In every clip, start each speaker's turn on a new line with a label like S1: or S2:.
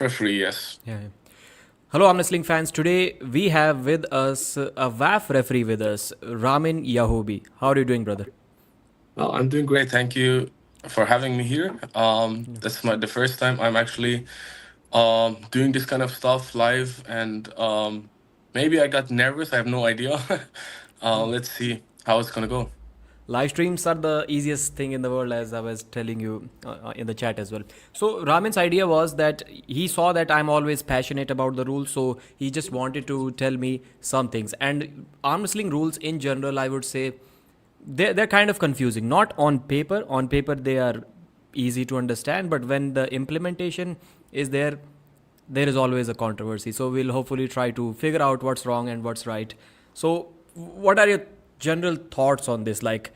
S1: Referee, yes.
S2: Yeah. Hello, Armwrestling fans. Today we have with us a WAF referee with us, Ramin Yahobi. How are you doing, brother?
S1: Well, I'm doing great. Thank you for having me here. That's the first time I'm actually doing this kind of stuff live, and maybe I got nervous. I have no idea. Let's see how it's gonna go.
S2: Live streams are the easiest thing in the world, as I was telling you in the chat as well. So, Ramin's idea was that he saw that I'm always passionate about the rules, so he just wanted to tell me some things. And arm wrestling rules in general, I would say, they're kind of confusing. Not on paper, they are easy to understand, but when the implementation is there, there is always a controversy. So, we'll hopefully try to figure out what's wrong and what's right. So, what are your general thoughts on this? Like,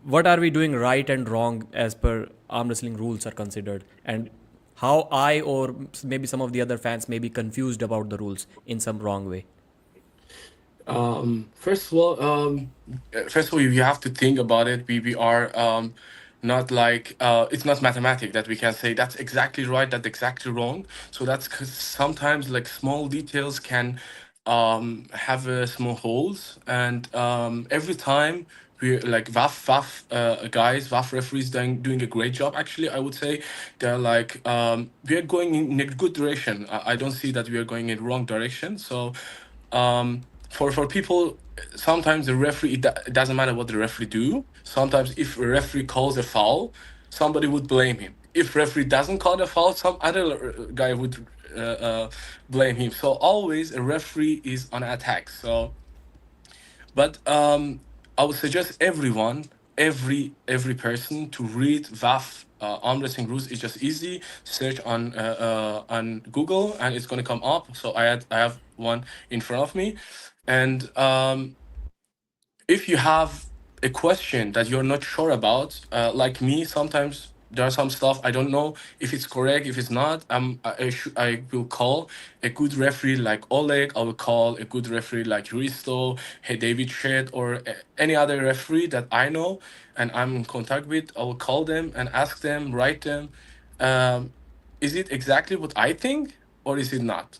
S2: what are we doing right and wrong as per arm wrestling rules are considered, and how I or maybe some of the other fans may be confused about the rules in some wrong way?
S1: First of all, you have to think about it. We are not like it's not mathematic that we can say that's exactly right, that's exactly wrong. So that's because sometimes like small details can have small holes, and every time we like VAF guys, VAF referees doing a great job. Actually, I would say they're like we are going in a good direction. I don't see that we are going in the wrong direction. So for people, sometimes the referee it doesn't matter what the referee do. Sometimes if a referee calls a foul, somebody would blame him. If referee doesn't call a foul, some other guy would blame him. So always a referee is on attack. So but I would suggest everyone, every person to read VAF arm wrestling rules. It's just easy. Search on Google and it's gonna come up. So I have one in front of me, and if you have a question that you're not sure about, like me, sometimes there are some stuff I don't know if it's correct, if it's not. I will call a good referee like Oleg. I will call a good referee like Risto, hey David Shed, or any other referee that I know and I'm in contact with. I will call them and ask them, write them, um, is it exactly what I think or is it not?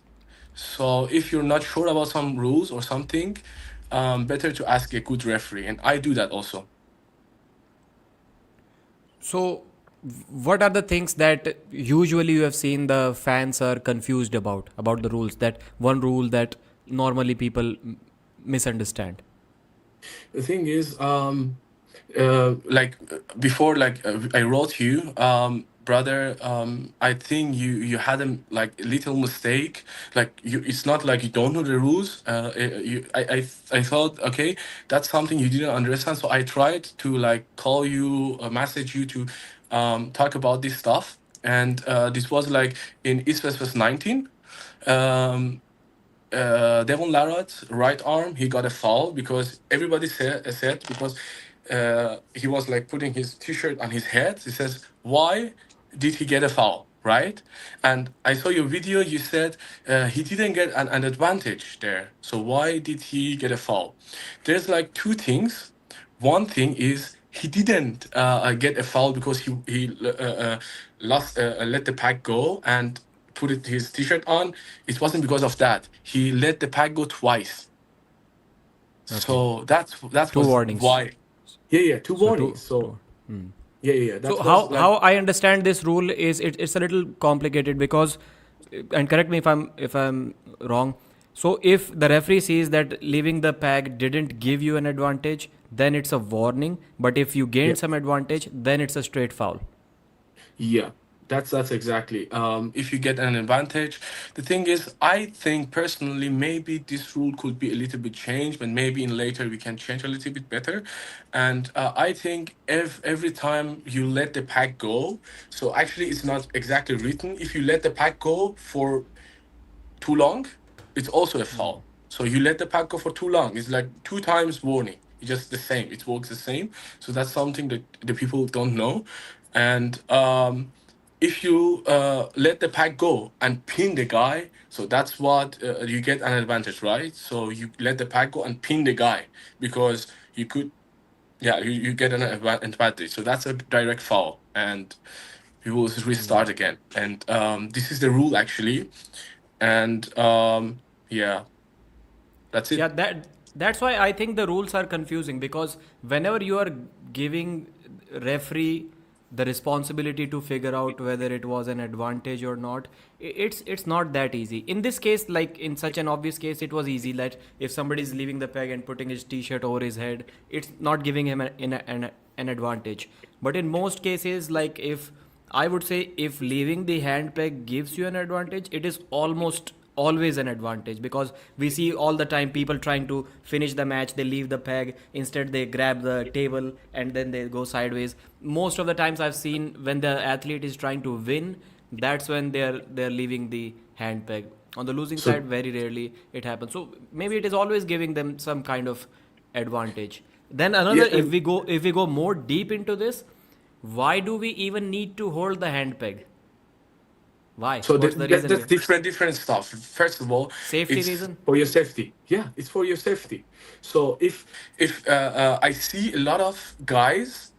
S1: So if you're not sure about some rules or something, better to ask a good referee, and I do that also.
S2: So, what are the things that usually you have seen the fans are confused about the rules? That one rule that normally people misunderstand.
S1: The thing is, like before, like I wrote you, brother. I think you had a like little mistake. Like it's not like you don't know the rules. I thought okay, that's something you didn't understand. So I tried to like call you, message you to talk about this stuff. And this was like in East West 19. Um, Devon Larratt, right arm, he got a foul because everybody said because he was like putting his t-shirt on his head. He says, "Why did he get a foul?" Right? And I saw your video. You said he didn't get an advantage there. So why did he get a foul? There's like two things. One thing is he didn't get a foul because he lost let the pack go and put his t-shirt on. It wasn't because of that. He let the pack go twice.
S2: Okay,
S1: So that
S2: two
S1: was
S2: warnings.
S1: why. Yeah, yeah, two
S2: So
S1: warnings. So yeah, yeah, yeah.
S2: So
S1: That was like
S2: how I understand this rule is it's a little complicated because, and correct me if I'm wrong. So if the referee sees that leaving the pack didn't give you an advantage, then it's a warning. But if you
S1: yeah.
S2: gained some advantage, then it's a straight foul.
S1: Yeah, that's exactly. If you get an advantage, the thing is, I think personally maybe this rule could be a little bit changed, but maybe in later we can change a little bit better. And I think if every time you let the pack go, so actually it's not exactly written. If you let the pack go for too long, it's also a foul. So you let the pack go for too long. It's like two times warning. It's just the same. It works the same. So that's something that the people don't know. And if you let the pack go and pin the guy, so that's what you get an advantage, right? So you let the pack go and pin the guy because you get an advantage. So that's a direct foul. And we will restart again. And this is the rule actually. And yeah, that's
S2: Yeah,
S1: it.
S2: that's why I think the rules are confusing, because whenever you are giving referee the responsibility to figure out whether it was an advantage or not, it's not that easy. In this case, like in such an obvious case, it was easy that if somebody is leaving the peg and putting his t-shirt over his head, it's not giving him an advantage. But in most cases, like if I would say if leaving the hand peg gives you an advantage, it is almost always an advantage, because we see all the time people trying to finish the match, they leave the peg, instead they grab the table and then they go sideways. Most of the times I've seen when the athlete is trying to win, that's when they're leaving the hand peg. On the losing
S1: So
S2: side, very rarely it happens. So maybe it is always giving them some kind of advantage. Then another,
S1: yeah,
S2: if we go more deep into this, why do we even need to hold the hand peg? Why?
S1: so
S2: What's the reason
S1: that's
S2: behind?
S1: different stuff. First of all,
S2: Safety
S1: it's
S2: reason?
S1: for your safety. Yeah, it's for your safety. So if I see a lot of guys,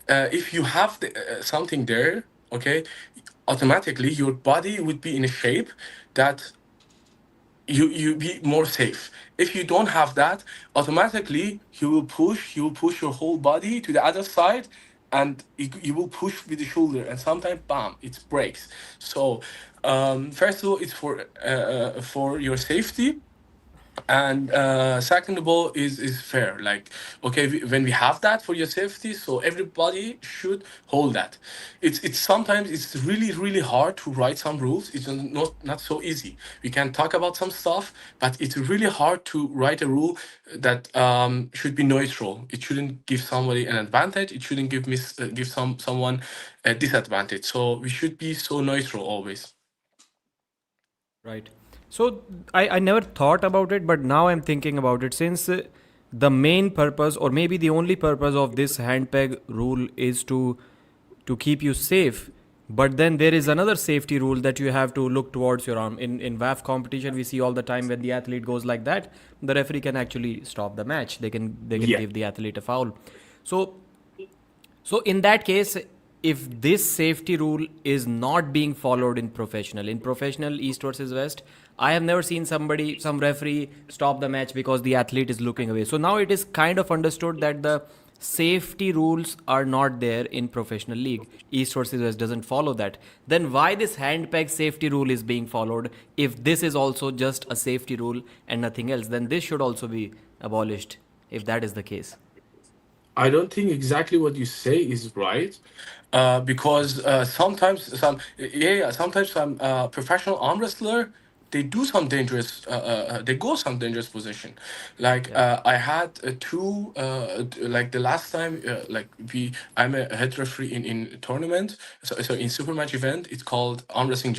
S1: if you have something there, okay, automatically your body would be in a shape that you be more safe. If you don't have that, automatically you will push your whole body to the other side, and you will push with the shoulder, and sometimes bam, it breaks. So first of all, it's for your safety. And second of all is fair, like okay, when we have that for your safety, so everybody should hold that. It's sometimes it's really hard to write some rules. It's not so easy. We can talk about some stuff, but it's really hard to write a rule that should be neutral. It shouldn't give somebody an advantage, it shouldn't give someone a disadvantage, so we should be so neutral always.
S2: Right. So I never thought about it, but now I'm thinking about it. Since the main purpose, or maybe the only purpose of this hand peg rule is to keep you safe, but then there is another safety rule that you have to look towards your arm. In WAF competition, we see all the time when the athlete goes like that, the referee can actually stop the match. They can
S1: Yeah.
S2: give the athlete a foul. So so in that case, if this safety rule is not being followed in professional East versus West, I have never seen some referee stop the match because the athlete is looking away. So now it is kind of understood that the safety rules are not there in professional league. East versus West doesn't follow that. Then why this hand peg safety rule is being followed? If this is also just a safety rule and nothing else, then this should also be abolished. If that is the case.
S1: I don't think exactly what you say is right, because sometimes sometimes some professional arm wrestler, they do some dangerous they go some dangerous position. Like
S2: Yeah.
S1: I had two like the last time like we I'm a head referee in tournament, so in super match event it's called arm wrestling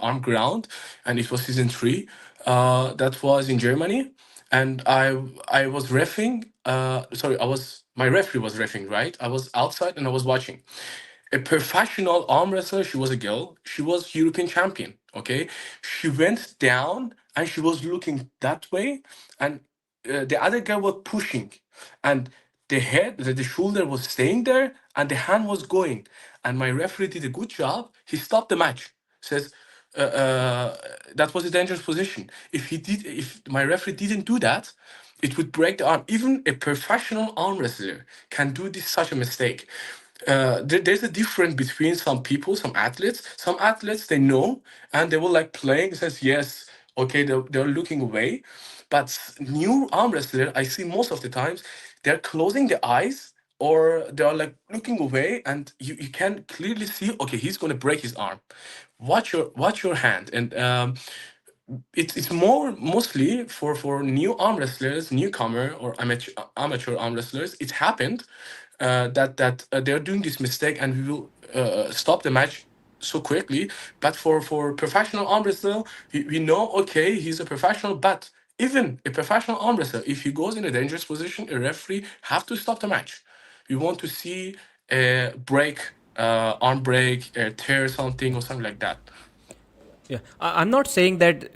S1: arm ground, and it was season 3, that was in Germany. And I was refing. Sorry, I was my referee was refing. Right, I was outside and I was watching a professional arm wrestler. She was a girl. She was European champion. Okay, she went down and she was looking that way, and the other guy was pushing, and the shoulder was staying there, and the hand was going. And my referee did a good job. He stopped the match. Says that was a dangerous position. If my referee didn't do that, it would break the arm. Even a professional arm wrestler can do this such a mistake. There's a difference between some people, some athletes. Some athletes they know and they will like playing. Says yes, okay, they're looking away. But new arm wrestler, I see most of the times they're closing their eyes or they're like looking away, and you can clearly see, okay, he's gonna break his arm. Watch your hand. And it's more mostly for new arm wrestlers, newcomer or amateur arm wrestlers. It happened that they're doing this mistake, and we will stop the match so quickly. But for professional arm wrestler, we know, okay, he's a professional. But even a professional arm wrestler, if he goes in a dangerous position, a referee have to stop the match. We want to see a break, arm break, tear something or something like that.
S2: Yeah, I'm not saying that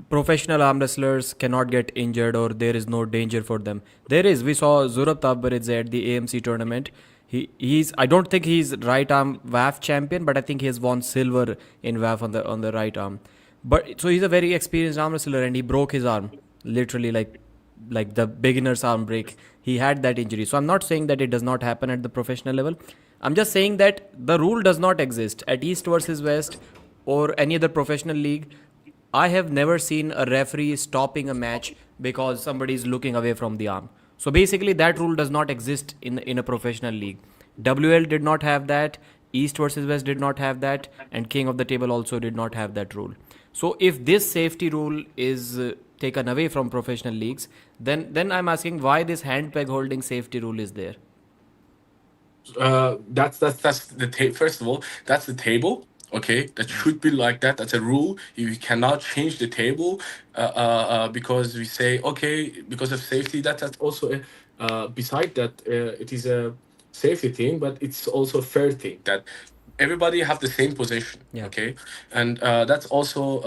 S2: professional arm wrestlers cannot get injured or there is no danger for them. There is. We saw Zurab Tabaridze at the AMC tournament. He's I don't think he's right arm WAF champion, but I think he has won silver in WAF on the right arm. But so he's a very experienced arm wrestler, and he broke his arm literally like the beginner's arm break. He had that injury. So I'm not saying that it does not happen at the professional level. I'm just saying that the rule does not exist at East versus West or any other professional league. I have never seen a referee stopping a match because somebody is looking away from the arm. So basically, that rule does not exist in a professional league. WL did not have that, East versus West did not have that, and King of the Table also did not have that rule. So if this safety rule is taken away from professional leagues, then I'm asking why this hand peg holding safety rule is there.
S1: That's the first of all, that's the table. Okay, that should be like that. That's a rule. You cannot change the table because we say okay because of safety. That's also beside that it is a safety thing, but it's also a fair thing that everybody have the same position.
S2: Yeah.
S1: Okay, and that's also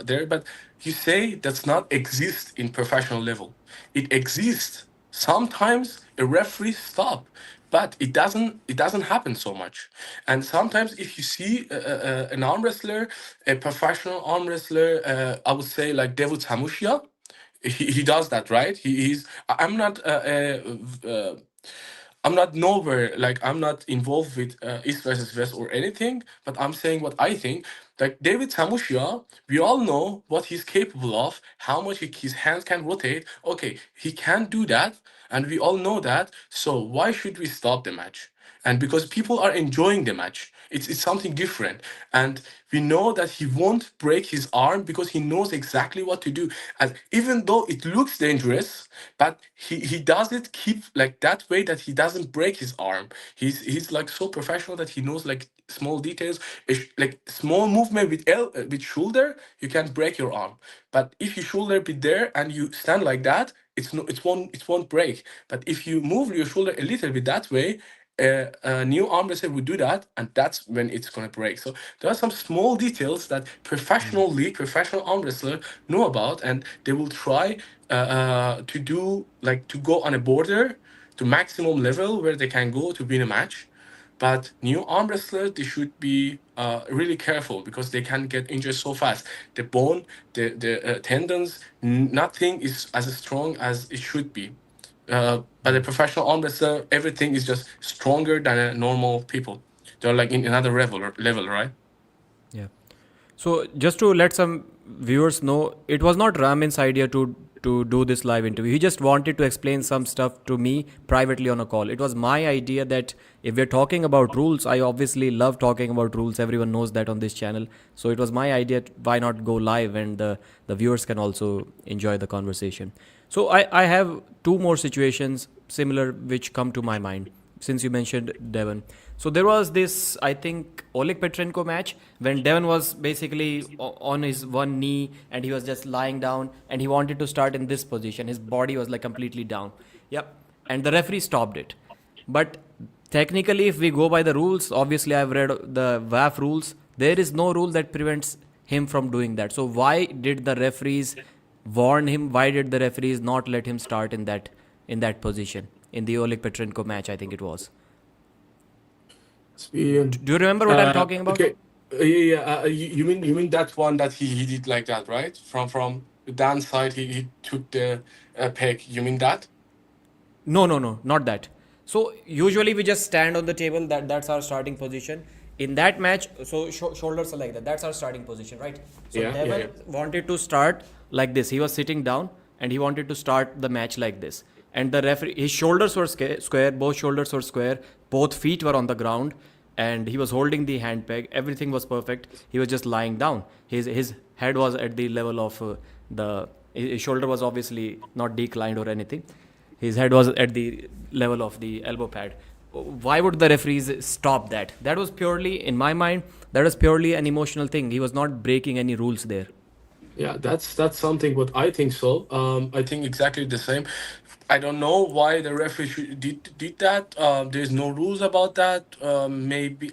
S1: there. But you say that's not exist in professional level. It exists. Sometimes a referee stop, but it doesn't happen so much. And sometimes if you see an arm wrestler, a professional arm wrestler, I would say like David Samushia, he does that, right? I'm not I'm not nowhere like I'm not involved with East versus West or anything, but I'm saying what I think. Like David Samushia, we all know what he's capable of, how much his hands can rotate. Okay, he can do that, and we all know that. So why should we stop the match? And because people are enjoying the match, it's something different. And we know that he won't break his arm because he knows exactly what to do. And even though it looks dangerous, but he does it keep like that way that he doesn't break his arm. He's like so professional that he knows like small details. Like small movement with with shoulder, you can break your arm. But if your shoulder be there and you stand like that, it won't break. But if you move your shoulder a little bit that way, a new arm wrestler would do that, and that's when it's gonna break. So there are some small details that professional league, professional arm wrestler know about, and they will try to do like to go on a border to maximum level where they can go to win a match. But new arm wrestlers, they should be really careful because they can get injured so fast. The bone, the tendons, nothing is as strong as it should be. But a professional arm wrestler, everything is just stronger than a normal people. They're like in another level, right?
S2: Yeah. So just to let some viewers know, it was not Ramin's idea to do this live interview. He just wanted to explain some stuff to me privately on a call. It was my idea that if we're talking about rules, I obviously love talking about rules. Everyone knows that on this channel. So it was my idea. Why not go live and the viewers can also enjoy the conversation. So I have two more situations similar which come to my mind since you mentioned Devon. So there was this, I think, Oleg Petrenko match when Devon was basically on his one knee and he was just lying down and he wanted to start in this position. His body was like completely down. Yep. And the referee stopped it. But technically, if we go by the rules, obviously I've read the WAF rules. There is no rule that prevents him from doing that. So why did the referees warn him? Why did the referees not let him start in that position in the Oleg Petrenko match? I think it was.
S1: Yeah.
S2: Do you remember what I'm talking about?
S1: Okay. Yeah. You mean that one that he did like that, right? From the dance side, he took the peg. You mean that?
S2: No, no, no, not that. So usually we just stand on the table. That's our starting position. In that match, so shoulders are like that. That's our starting position, right? So
S1: Yeah. Yeah.
S2: Devon
S1: Yeah.
S2: wanted to start like this. He was sitting down and he wanted to start the match like this. And the referee, his shoulders were square. Both shoulders were square. Both feet were on the ground, and he was holding the hand peg. Everything was perfect. He was just lying down. His head was at the level of the. His shoulder was obviously not declined or anything. His head was at the level of the elbow pad. Why would the referees stop that? That was purely, in my mind, that was purely an emotional thing. He was not breaking any rules there.
S1: Yeah, that's something what I think so. I think exactly the same. I don't know why the referee did that. There's no rules about that. Maybe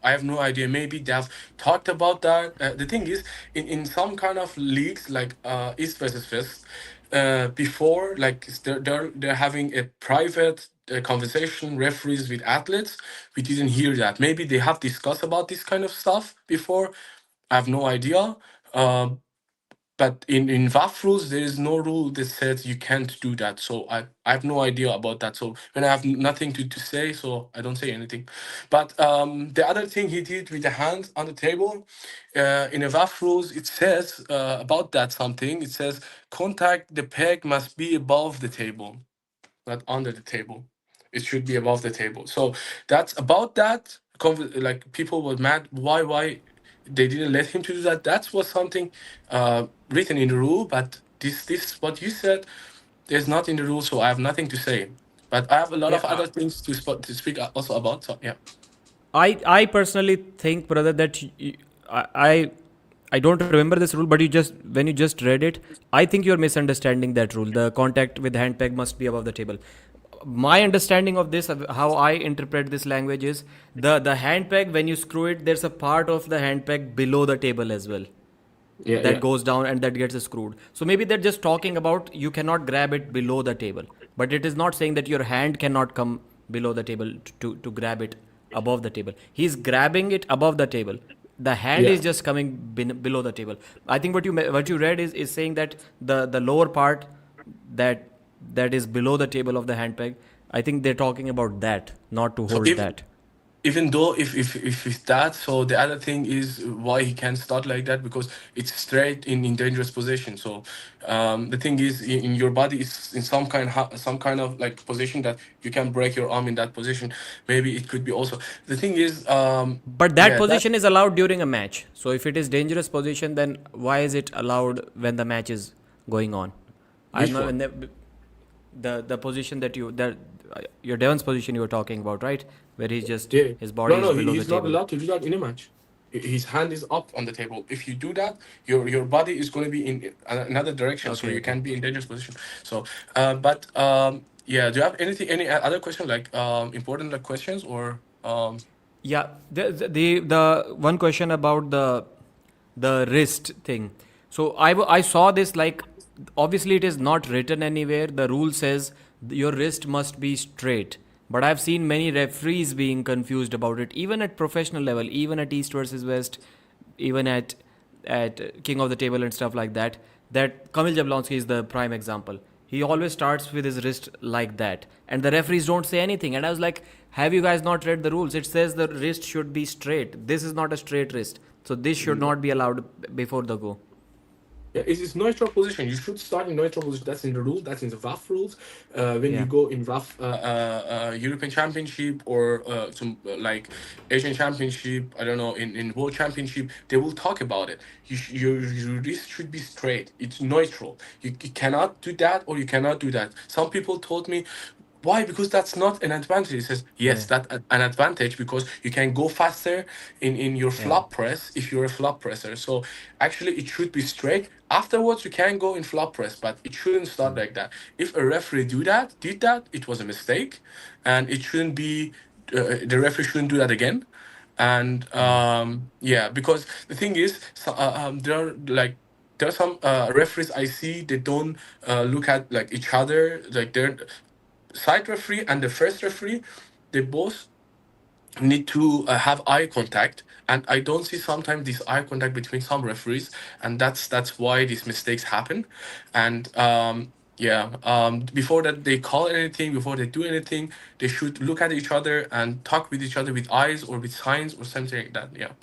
S1: I have no idea. Maybe they have talked about that. The thing is, in some kind of leagues like East versus West, before like they're having a private conversation referees with athletes, we didn't hear that. Maybe they have discussed about this kind of stuff before. I have no idea. Um, but in VAF rules, there is no rule that says you can't do that. So I have no idea about that. So when I have nothing to say, so I don't say anything. But the other thing he did with the hand on the table, in a VAF rules, it says about that something. It says contact the peg must be above the table, not under the table. It should be above the table. So that's about that. Like people were mad. Why they didn't let him to do that? That was something written in the rule. But this what you said. There's not in the rule, so I have nothing to say. But I have a lot
S2: Yeah,
S1: of other things to speak also about. So yeah,
S2: I personally think, brother, that I I don't remember this rule, but you just when you just read it, I think you're misunderstanding that rule. The contact with hand peg must be above the table. My understanding of this, how I interpret this language is the hand peg, when you screw it, there's a part of the hand peg below the table as well
S1: yeah,
S2: that
S1: yeah,
S2: goes down and that gets screwed. So maybe they're just talking about you cannot grab it below the table, but it is not saying that your hand cannot come below the table to grab it above the table. He's grabbing it above the table. The hand
S1: yeah.
S2: is just coming below the table. I think what you read is saying that the lower part that that is below the table of the hand peg. I think they're talking about that, not to
S1: So
S2: hold
S1: if
S2: that.
S1: even though if it's that, so the other thing is why he can start like that, because it's straight in dangerous position. So the thing is in your body is in some kind of like position that you can break your arm in that position. Maybe it could be also the thing is
S2: But that
S1: yeah, that
S2: position is allowed during a match. So if it is dangerous position, then why is it allowed when the match is going on? I'm
S1: which
S2: not
S1: one.
S2: the position that your Devon's position you were talking about, right? Where he's just
S1: Yeah.
S2: his
S1: No,
S2: body is
S1: no,
S2: below the
S1: he's not
S2: table.
S1: allowed to do that in a match. His hand is up on the table. If you do that, your body is going to be in another direction, so
S2: Okay,
S1: you
S2: okay.
S1: can be in dangerous position. So, but yeah. Do you have anything, any other question, like important like questions or
S2: Yeah, the one question about the wrist thing. So I saw this, like, obviously it is not written anywhere. The rule says your wrist must be straight. But I've seen many referees being confused about it, even at professional level, even at East versus West, even at King of the Table and stuff like that. That Kamil Jablonski is the prime example. He always starts with his wrist like that, and the referees don't say anything. And I was like, "Have you guys not read the rules? It says the wrist should be straight. This is not a straight wrist, so this should not be allowed before the go."
S1: yeah, it's neutral position. You should start in neutral position. That's in the rule. That's in the VAF rules. When you
S2: Yeah.
S1: go in VAF European Championship or some like Asian Championship, I don't know, in World Championship, they will talk about it. Your wrist should be straight. It's neutral. You cannot do that or you cannot do that. Some people told me, why? Because that's not an advantage. He says, yes,
S2: Yeah.
S1: that's an advantage because you can go faster in your
S2: Yeah.
S1: flop press if you're a flop presser. So actually, it should be straight. Afterwards, you can go in flop press, but it shouldn't start like that. If a referee did that, it was a mistake, and it shouldn't be. The referee shouldn't do that again. And yeah, because the thing is, so, there are like there are some referees I see they don't look at like each other, like they're side referee and the first referee, they both need to have eye contact, and I don't see sometimes this eye contact between some referees, and that's why these mistakes happen. And yeah, before that they call anything, before they do anything, they should look at each other and talk with each other with eyes or with signs or something like that. Yeah.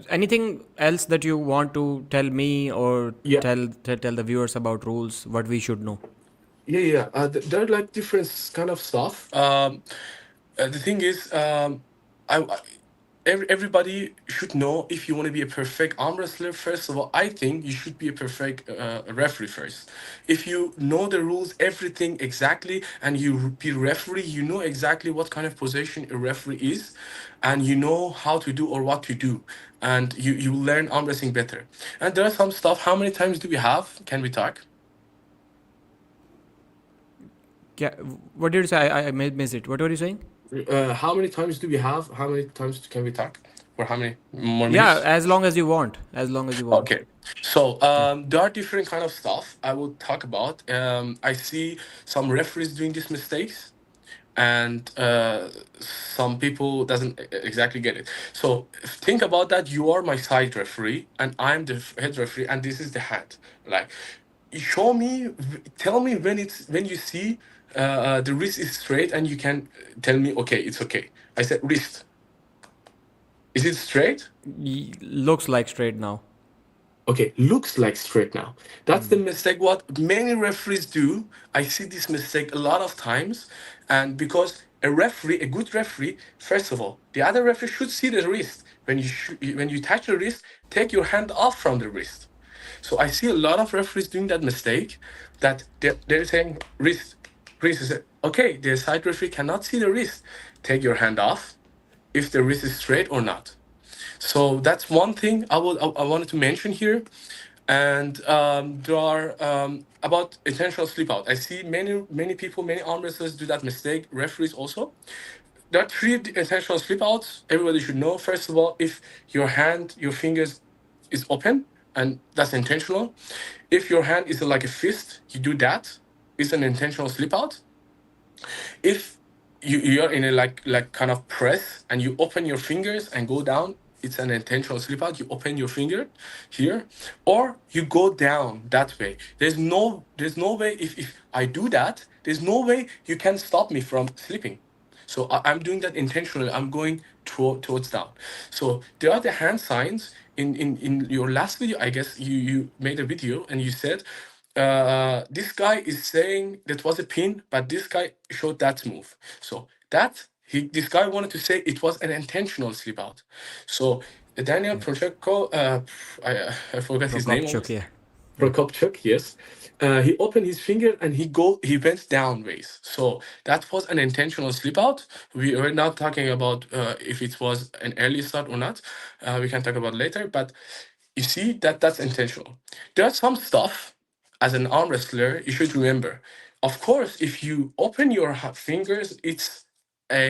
S2: Anything else that you want to tell me or
S1: Yeah.
S2: tell the viewers about rules? What we should know?
S1: Yeah, yeah. There are like different kind of stuff. The thing is, I everybody should know if you want to be a perfect arm wrestler. First of all, I think you should be a perfect referee first. If you know the rules, everything exactly, and you be referee, you know exactly what kind of position a referee is, and you know how to do or what to do, and you learn arm wrestling better. And there are some stuff. How many times do we have? Can we talk?
S2: Yeah. What did you say? I missed it. What were you saying?
S1: How many times do we have? How many times can we talk? for how many more
S2: Yeah,
S1: minutes?
S2: as long as you want. As long as you want.
S1: Okay. So
S2: Yeah.
S1: there are different kind of stuff I will talk about. I see some referees doing these mistakes, and some people doesn't exactly get it. So think about that. You are my side referee, and I'm the head referee, and this is the hand. Like, show me, tell me when you see the wrist is straight, and you can tell me, okay, it's okay. I said wrist. Is it straight?
S2: Looks like straight now.
S1: Okay, looks like straight now. That's the mistake what many referees do. I see this mistake a lot of times. And because a referee, a good referee, first of all, the other referee should see the wrist. When you touch the wrist, take your hand off from the wrist. So I see a lot of referees doing that mistake, that they're saying wrist, wrist is okay. The side referee cannot see the wrist. Take your hand off if the wrist is straight or not. So that's one thing I wanted to mention here. And there are about intentional slip out. I see many people, many arm wrestlers do that mistake. Referees also. There are three intentional slip outs. Everybody should know. First of all, if your hand, your fingers is open, and that's intentional. If your hand is like a fist, you do that. It's an intentional slip out. If you're in a like kind of press, and you open your fingers and go down, it's an intentional slip out. You open your finger here, or you go down that way. There's no way, if I do that, there's no way you can stop me from slipping. So I'm doing that intentionally. I'm going towards down. So there are the hand signs. In your last video, I guess you made a video and you said, this guy is saying that was a pin, but this guy showed that move. So this guy wanted to say it was an intentional slip out. So Daniel
S2: Yeah.
S1: Procheko, I forgot his name
S2: Prokopchuk,
S1: almost.
S2: yeah. Yeah.
S1: Prokopchuk, yes. He opened his finger and he went downways. So that was an intentional slip out. We were not talking about if it was an early start or not. We can talk about later. But you see that's intentional. There's some stuff as an arm wrestler you should remember. Of course, if you open your fingers, it's a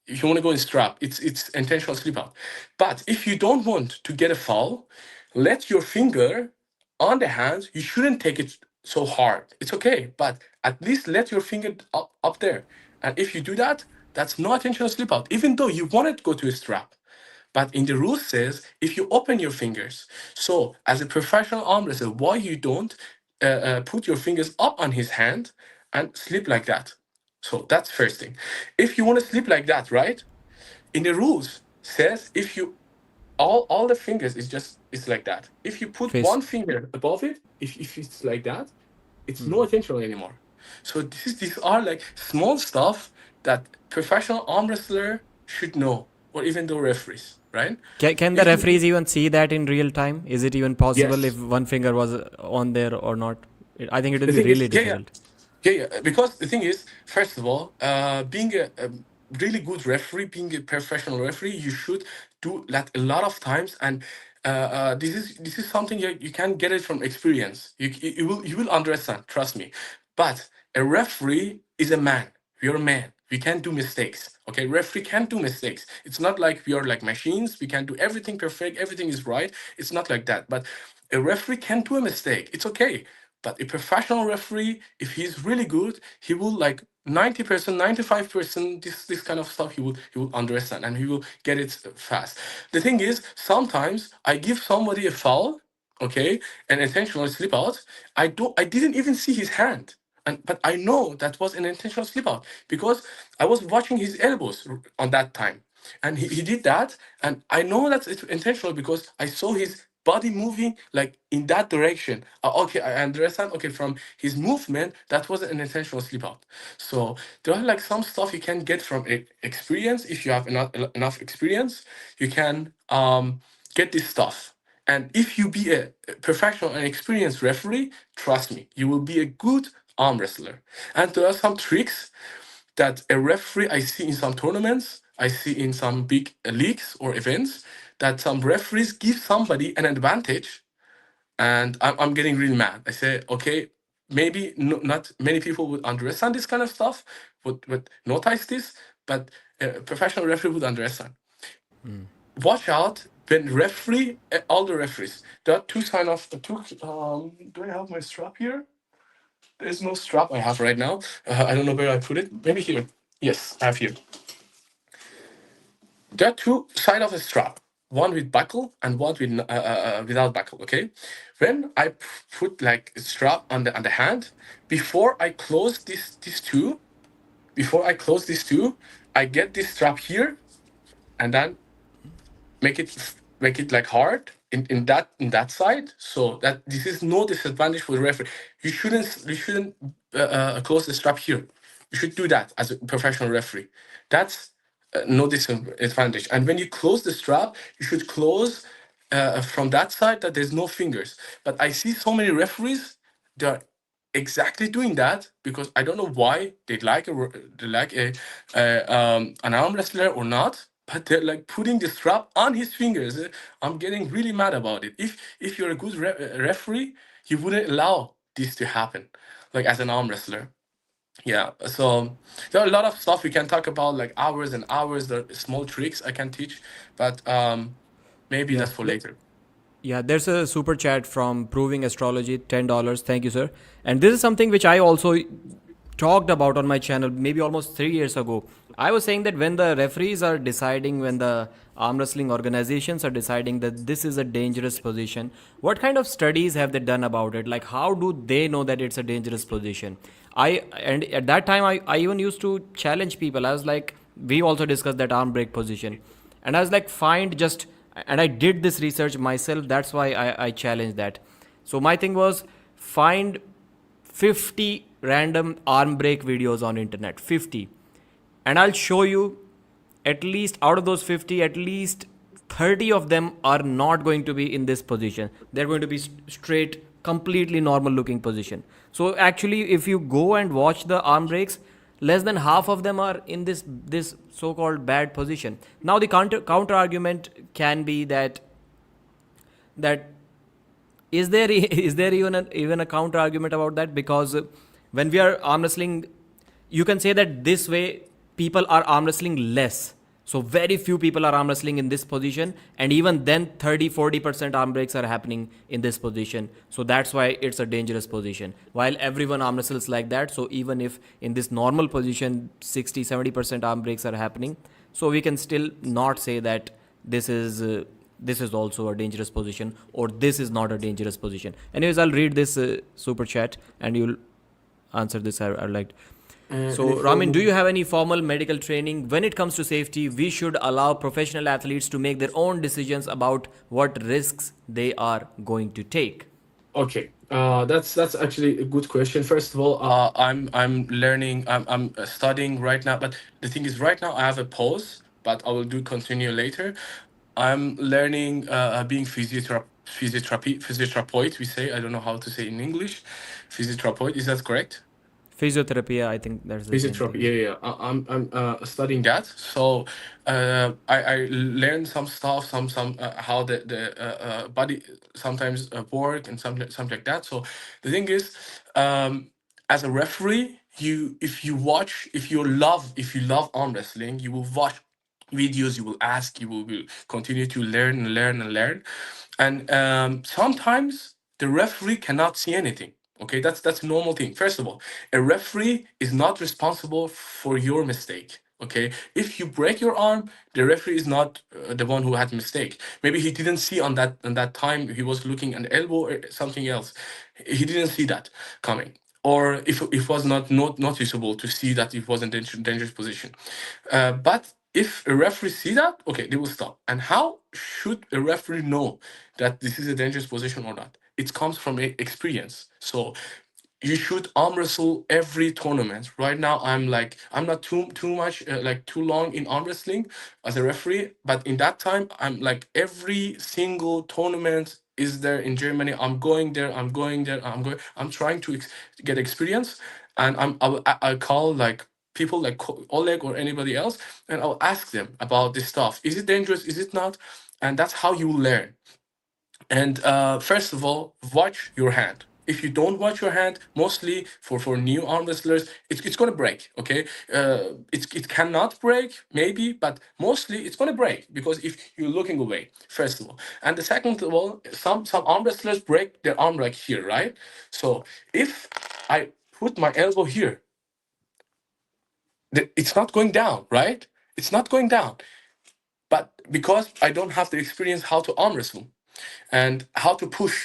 S1: if you want to go in strap, it's intentional slip out. But if you don't want to get a foul, let your finger on the hand. You shouldn't take it so hard. It's okay, but at least let your finger up there. And if you do that, that's no intentional slip out, even though you want it to go to a strap. But in the rule says if you open your fingers. So as a professional arm wrestler, why you don't put your fingers up on his hand and slip like that? So that's first thing. If you want to sleep like that, right? In the rules says if you all the fingers is just it's like that. If you put one
S2: Face.
S1: finger above it, if it's like that, it's no intentional anymore. So these are like small stuff that professional arm wrestler should know, or even the referees, right?
S2: Can the
S1: If you,
S2: referees even see that in real time? Is it even possible if
S1: yes,
S2: one finger was on there or not? I think it will
S1: the
S2: be
S1: thing is,
S2: really
S1: yeah, yeah.
S2: difficult.
S1: Yeah, yeah. Because the thing is, first of all, being a really good referee, being a professional referee, you should do that a lot of times. And this is something you can get it from experience. You will understand. Trust me. But a referee is a man. You're a man. We can do mistakes. Okay, referee can do mistakes. It's not like we are like machines. We can do everything perfect. Everything is right. It's not like that. But a referee can do a mistake. It's okay. But a professional referee, if he's really good, he will like 90%, 95%, this kind of stuff he will understand, and he will get it fast. The thing is, sometimes I give somebody a foul, okay, an intentional slip out. I didn't even see his hand. But I know that was an intentional slip out because I was watching his elbows on that time. And he did that, and I know that it's intentional because I saw his body moving like in that direction. Okay, I understand. Okay, from his movement, that was an intentional slip out. So there are like some stuff you can get from experience. If you have enough experience, you can get this stuff. And if you be a professional and experienced referee, trust me, you will be a good arm wrestler. And there are some tricks that a referee I see in some tournaments, I see in some big leagues or events, that some referees give somebody an advantage, and I'm getting really mad. I say, okay, maybe not many people would understand this kind of stuff, would notice this, but a professional referee would understand. Watch out when referee, all the referees, there are two sign of two. Do I have my strap here? There's no strap I have right now. I don't know where I put it. Maybe here. Yes, I have here. There are two side of a strap, one with buckle and one with without buckle. Okay, when I put like a strap on the hand, before I close these two, before I close these two, I get this strap here, and then make it like hard in that side, so that this is no disadvantage for the referee. You shouldn't close the strap here. You should do that as a professional referee. That's no disadvantage. And when you close the strap, you should close from that side that there's no fingers. But I see so many referees, they're exactly doing that because I don't know why they like an arm wrestler or not, but they're like putting the strap on his fingers. I'm getting really mad about it. If you're a good referee, you wouldn't allow this to happen, like as an arm wrestler. Yeah. So there are a lot of stuff we can talk about, like hours and hours. The small tricks I can teach, but maybe
S2: Yeah.
S1: that's for later.
S2: Yeah, there's a super chat from Proving Astrology, $10. Thank you, sir. And this is something which I also talked about on my channel maybe almost 3 years ago. I was saying that when the referees are deciding, when the arm wrestling organizations are deciding that this is a dangerous position, what kind of studies have they done about it? Like, how do they know that it's a dangerous position? And at that time, I even used to challenge people. I was like, we also discussed that arm break position, and I was like, find just, and I did this research myself. That's why I challenged that. So my thing was, find 50 random arm break videos on internet, 50, and I'll show you, at least out of those 50, at least 30 of them are not going to be in this position. They're going to be straight, completely normal looking position. So actually, if you go and watch the arm breaks, less than half of them are in this so-called bad position. Now the counter argument can be that is there is there even a counter argument about that? Because when we are arm wrestling, you can say that this way people are arm wrestling less, so very few people are arm wrestling in this position, and even then 30-40% arm breaks are happening in this position. So that's why it's a dangerous position, while everyone arm wrestles like that. So even if in this normal position 60-70% arm breaks are happening, so we can still not say that this is this is also a dangerous position, or this is not a dangerous position. Anyways, I'll read this super chat and you'll answer this. I liked.
S1: Any
S2: So, Ramin, do
S1: formal
S2: you have any formal medical training? When it comes to safety, we should allow professional athletes to make their own decisions about what risks they are going to take.
S1: Okay, that's actually a good question. First of all, I'm learning. I'm studying right now. But the thing is, right now I have a pause, but I will do continue later. I'm learning being physiotherapist. We say, I don't know how to say in English. Physiotherapist, is that correct?
S2: Physiotherapy, yeah, I think that's the same
S1: Physiotherapy,
S2: thing.
S1: yeah, yeah. I'm studying that. So I learned some stuff, some how the body sometimes work and something like that. So the thing is, as a referee, you if you love arm wrestling, you will watch videos, you will ask, will continue to learn and learn and learn, and sometimes the referee cannot see anything. Okay, that's a normal thing. First of all, a referee is not responsible for your mistake. Okay, if you break your arm, the referee is not the one who had mistake. Maybe he didn't see on that time, he was looking an elbow or something else. He didn't see that coming, or if it was not noticeable to see that it was in dangerous position. But if a referee see that, okay, they will stop. And how should a referee know that this is a dangerous position or not? It comes from experience. So you should arm wrestle every tournament. Right now, I'm not too much like too long in arm wrestling as a referee, but in that time, I'm like every single tournament is there in Germany. I'm going there. I'm going there. I'm trying to get experience, and I'll call like people like Oleg or anybody else, and I'll ask them about this stuff. Is it dangerous? Is it not? And that's how you learn. And first of all, watch your hand. if you don't watch your hand, mostly for new arm wrestlers, it's gonna break. Okay, it cannot break maybe, but mostly it's gonna break because if you're looking away, first of all, and the second of all, some arm wrestlers break their arm like here, right? So if I put my elbow here, it's not going down, right? It's not going down. But because I don't have the experience how to arm wrestle and how to push,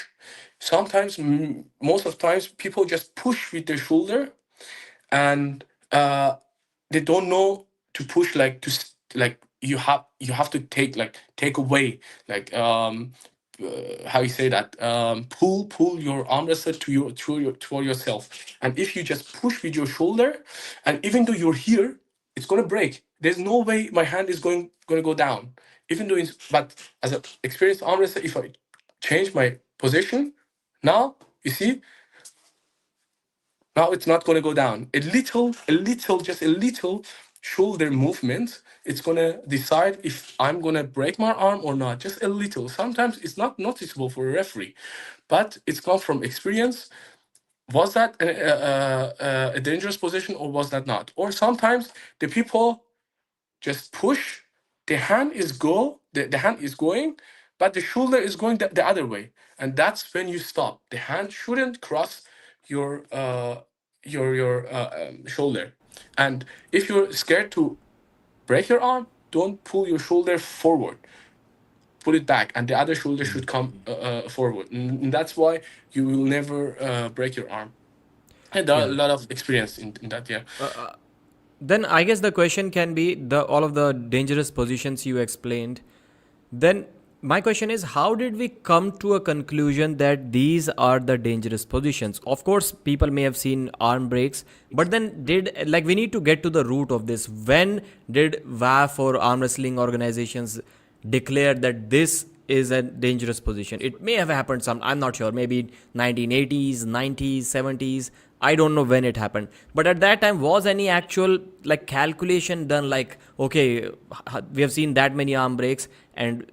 S1: sometimes, most of the times, people just push with their shoulder, and they don't know to push, like like you have to take away, like how you say that, pull your arm wrestler toward yourself. And if you just push with your shoulder, and even though you're here, it's gonna break. There's no way my hand is gonna go down, even though but as an experienced arm wrestler, if I change my position now, you see, now it's not going to go down. Just a little shoulder movement. It's going to decide if I'm going to break my arm or not. Just a little. Sometimes it's not noticeable for a referee, but it's come from experience. Was that a dangerous position or was that not? Or sometimes the people just push, the hand is going, but the shoulder is going the other way, and that's when you stop. The hand shouldn't cross your shoulder. And if you're scared to break your arm, don't pull your shoulder forward, put it back, and the other shoulder should come forward, and that's why you will never break your arm. And there are a
S2: Yeah.
S1: lot of experience in that, yeah.
S2: Then I guess the question can be the all of the dangerous positions you explained. Then my question is, how did we come to a conclusion that these are the dangerous positions? Of course, people may have seen arm breaks, but then did, like, we need to get to the root of this. When did WAF or arm wrestling organizations declare that this is a dangerous position? It may have happened some, I'm not sure, maybe 1980s, 90s, 70s. I don't know when it happened. But at that time, was any actual like calculation done, like, okay, we have seen that many arm breaks and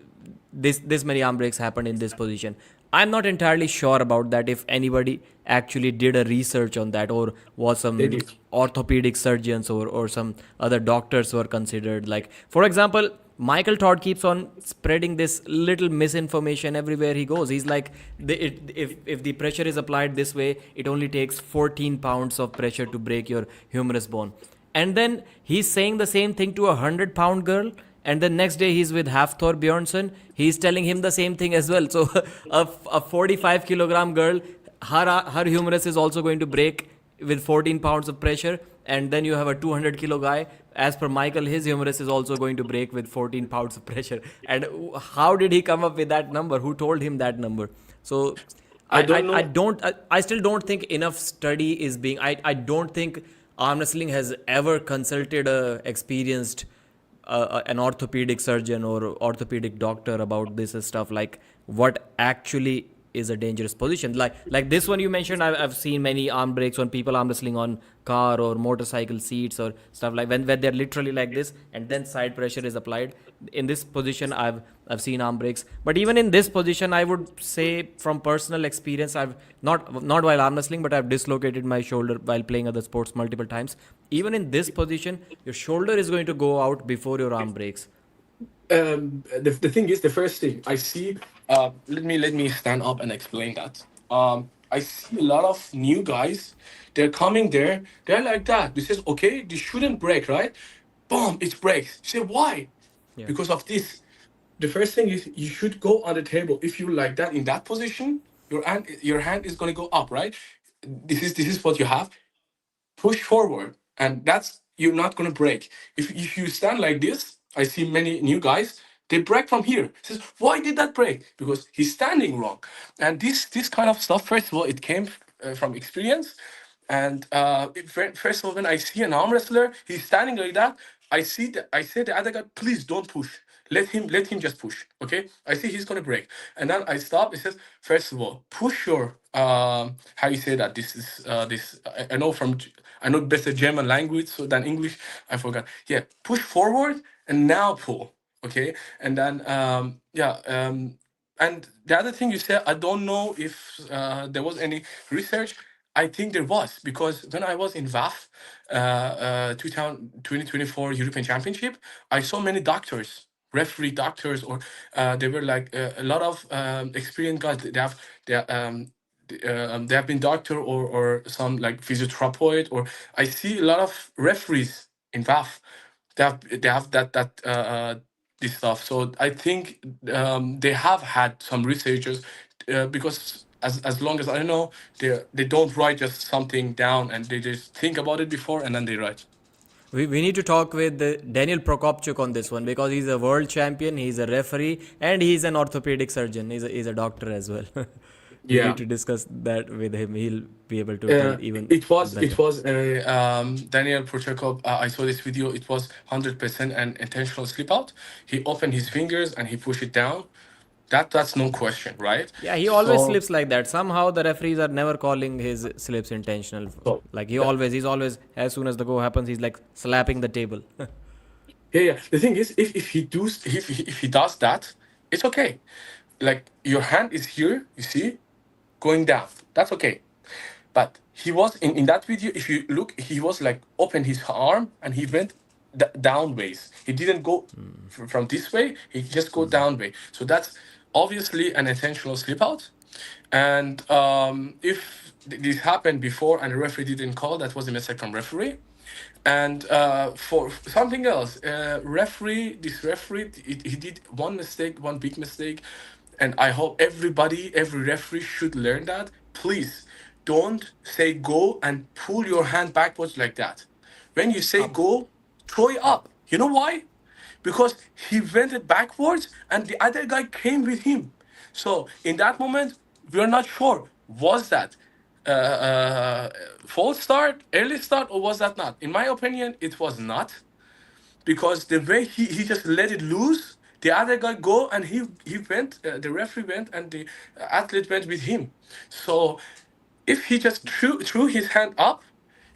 S2: this many arm breaks happened in this position? I'm not entirely sure about that, if anybody actually did a research on that, or was
S1: They
S2: some
S1: did.
S2: orthopedic surgeons or some other doctors were considered. Like, for example, Michael Todd keeps on spreading this little misinformation everywhere he goes. He's like, if the pressure is applied this way, it only takes 14 pounds of pressure to break your humerus bone. And then he's saying the same thing to a 100-pound girl, and the next day he's with Hafthor Bjornsson, he's telling him the same thing as well. So a 45 kilogram girl, her humerus is also going to break with 14 pounds of pressure, and then you have a 200 kilo guy, as per Michael, his humerus is also going to break with 14 pounds of pressure. And how did he come up with that number? Who told him that number? So
S1: I don't
S2: I
S1: know.
S2: don't, I still don't think enough study is being, I don't think arm wrestling has ever consulted a experienced an orthopedic surgeon or orthopedic doctor about this stuff, like what actually is a dangerous position. Like this one you mentioned, I've seen many arm breaks on people arm wrestling on car or motorcycle seats or stuff, like when they're literally like this and then side pressure is applied. In this position, I've seen arm breaks. But even in this position, I would say from personal experience, I've not while arm wrestling, but I've dislocated my shoulder while playing other sports multiple times. Even in this position, your shoulder is going to go out before your arm breaks.
S1: The thing is, the first thing I see, let me stand up and explain that. I see a lot of new guys. They're coming there. They're like that. This is okay. This shouldn't break, right? Boom! It breaks. You say why?
S2: Yeah.
S1: Because of this. The first thing is you should go on the table. If you like that in that position, your hand is gonna go up, right? This is what you have. Push forward, and that's you're not going to break. If you stand like this, I see many new guys, they break from here. Says, why did that break? Because he's standing wrong. And this kind of stuff, first of all, it came from experience. And first of all, when I see an arm wrestler, he's standing like that, I say the other guy, please don't push. Let him just push. Okay. I see he's gonna break. And then I stop. It says, first of all, push your how you say that? This is this I know from I know better German language so than English. I forgot. Yeah, push forward and now pull. Okay. And then And the other thing you said, I don't know if there was any research. I think there was, because when I was in VAF, 2024 European Championship, I saw many doctors, referee doctors, or they were like a lot of experienced guys. They have been doctor, or some like physiotherapist, or I see a lot of referees in VAF. They have this stuff. So I think they have had some researchers, because as long as I know, they don't write just something down, and they just think about it before and then they write.
S2: We need to talk with Daniel Prokopchuk on this one because he's a world champion, he's a referee, and he's an orthopedic surgeon. He's a doctor as well. We need
S1: Yeah.
S2: to discuss that with him. He'll be able to tell even
S1: It was
S2: better.
S1: Daniel Prochakov. I saw this video. It was 100% an intentional slip out. He opened his fingers and he pushed it down. That's no question, right?
S2: Yeah, he always
S1: So,
S2: slips like that. Somehow the referees are never calling his slips intentional.
S1: so
S2: Like
S1: that,
S2: he's always, as soon as the go happens, he's like slapping the table.
S1: yeah, yeah. The thing is, if he does that, it's okay. Like your hand is here, you see, going down. That's okay. But he was in that video. If you look, he was like open his arm and he went down ways. He didn't go from this way. He just go down way. So that's obviously an intentional slip out. And if this happened before and the referee didn't call, that was a mistake from referee. And for something else, this referee, he did one mistake, one big mistake, and I hope every referee should learn that. Please don't say go and pull your hand backwards like that. When you say
S2: Up,
S1: go, throw it
S2: up.
S1: up. You know why? Because he went it backwards and the other guy came with him. So in that moment, we are not sure, was that false start, early start, or was that not? In my opinion, it was not, because the way he just let it loose, the other guy go and he went, the referee went and the athlete went with him. So if he just threw his hand up,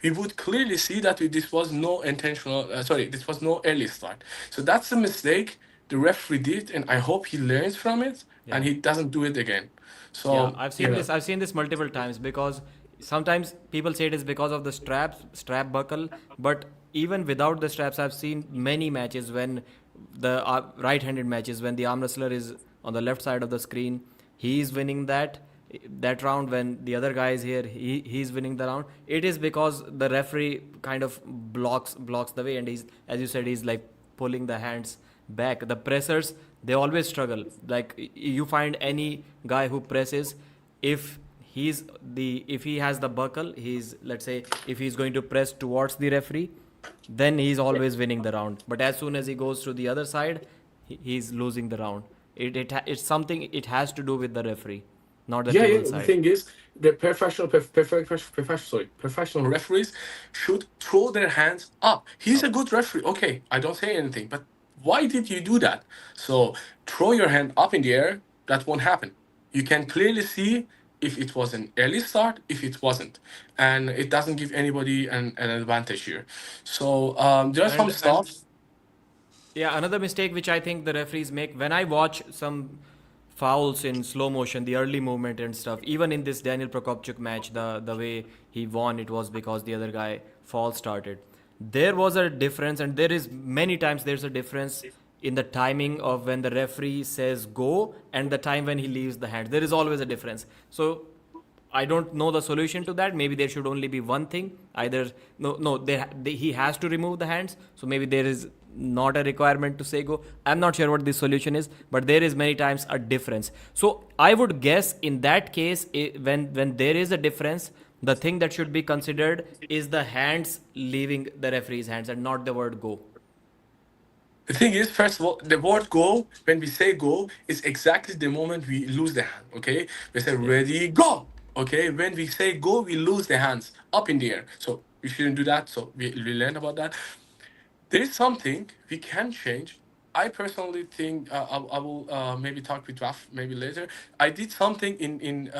S1: we would clearly see that this was no intentional. Sorry, this was no early start. So that's a mistake the referee did, and I hope he learns from it and
S2: Yeah.
S1: he doesn't do it again.
S2: Yeah,
S1: So
S2: I've seen
S1: yeah.
S2: this. I've seen this multiple times because sometimes people say it is because of the strap buckle, but even without the straps, I've seen many matches when the right-handed matches when the arm wrestler is on the left side of the screen, he is winning that round. When the other guy is here, he's winning the round. It is because the referee kind of blocks the way, and he's, as you said, he's like pulling the hands back. The pressers, they always struggle. Like you find any guy who presses, if if he has the buckle, he's, let's say, if he's going to press towards the referee, then he's always winning the round. But as soon as he goes to the other side, he's losing the round. It's something, it has to do with the referee, not the
S1: Yeah,
S2: table
S1: yeah. The
S2: side.
S1: thing is, the professional referees should throw their hands up. He's a
S2: Up.
S1: good referee. Okay, I don't say anything, but why did you do that? So throw your hand up in the air. That won't happen. You can clearly see if it was an early start, if it wasn't, and it doesn't give anybody an advantage here. So there's some
S2: And
S1: stuff.
S2: yeah, another mistake which I think the referees make when I watch some fouls in slow motion, the early movement and stuff. Even in this Daniel Prokopchuk match, the way he won, it was because the other guy false started. There was a difference, and there is many times there's a difference in the timing of when the referee says go and the time when he leaves the hand. There is always a difference. So I don't know the solution to that. Maybe there should only be one thing. Either no, he has to remove the hands. So maybe there is not a requirement to say go. I'm not sure what the solution is, but there is many times a difference. So I would guess in that case, when there is a difference, the thing that should be considered is the hands leaving the referee's hands and not the word go.
S1: The thing is, first of all, the word go, when we say go, is exactly the moment we lose the hand, okay? We say
S2: Yeah.
S1: ready, go, okay? When we say go, we lose the hands up in the air. So we shouldn't do that. So we learned about that. There is something we can change. I personally think I will maybe talk with Raf maybe later. I did something in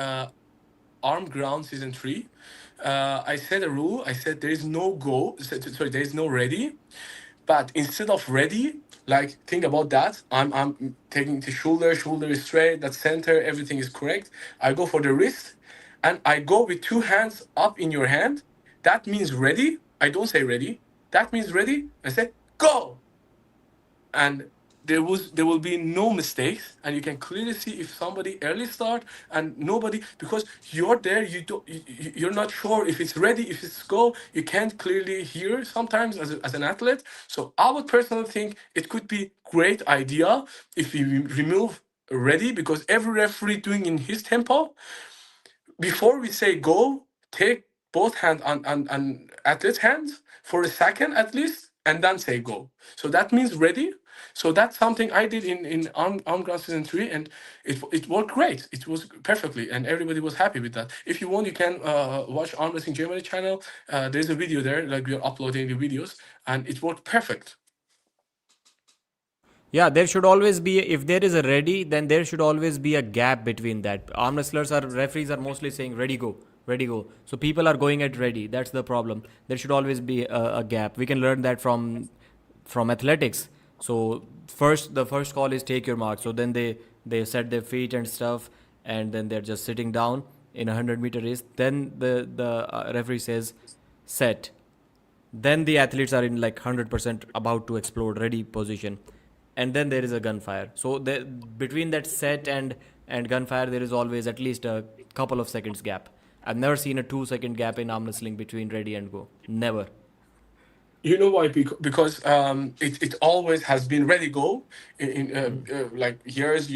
S1: Arm Ground season 3. I set a rule. I said there is no go. Sorry, there is no ready. But instead of ready, Like, think about that. I'm taking the shoulder, shoulder is straight, that center, everything is correct. I go for the wrist, and I go with two hands up in your hand. That means ready. I don't say ready. That means ready. I say go, and there will be no mistakes, and you can clearly see if somebody early start and nobody, because you're there, you're not sure if it's ready, if it's go, you can't clearly hear sometimes as an athlete. So I would personally think it could be great idea if we remove ready, because every referee doing in his tempo. Before we say go, take both hands on athlete's hands for a second at least, and then say go. So that means ready. So that's something I did in arm ground season 3, and it worked great. It was perfectly, and everybody was happy with that. If you want, you can watch Arm Wrestling Germany channel. There's a video there, like we are uploading the videos, and it worked perfect.
S2: Yeah, there should always be, if there is a ready, then there should always be a gap between that. Arm wrestlers are, referees are mostly saying ready go, ready go. So people are going at ready. That's the problem. There should always be a gap. We can learn that from athletics. So the first call is take your mark. So then they set their feet and stuff, and then they're just sitting down in a 100-meter race. Then the referee says set, then the athletes are in like 100% about to explode ready position, and then there is a gunfire. So between that set and gunfire there is always at least a couple of seconds gap. I've never seen a 2-second gap in arm wrestling between ready and go, never.
S1: You know why? Because it always has been ready go in like years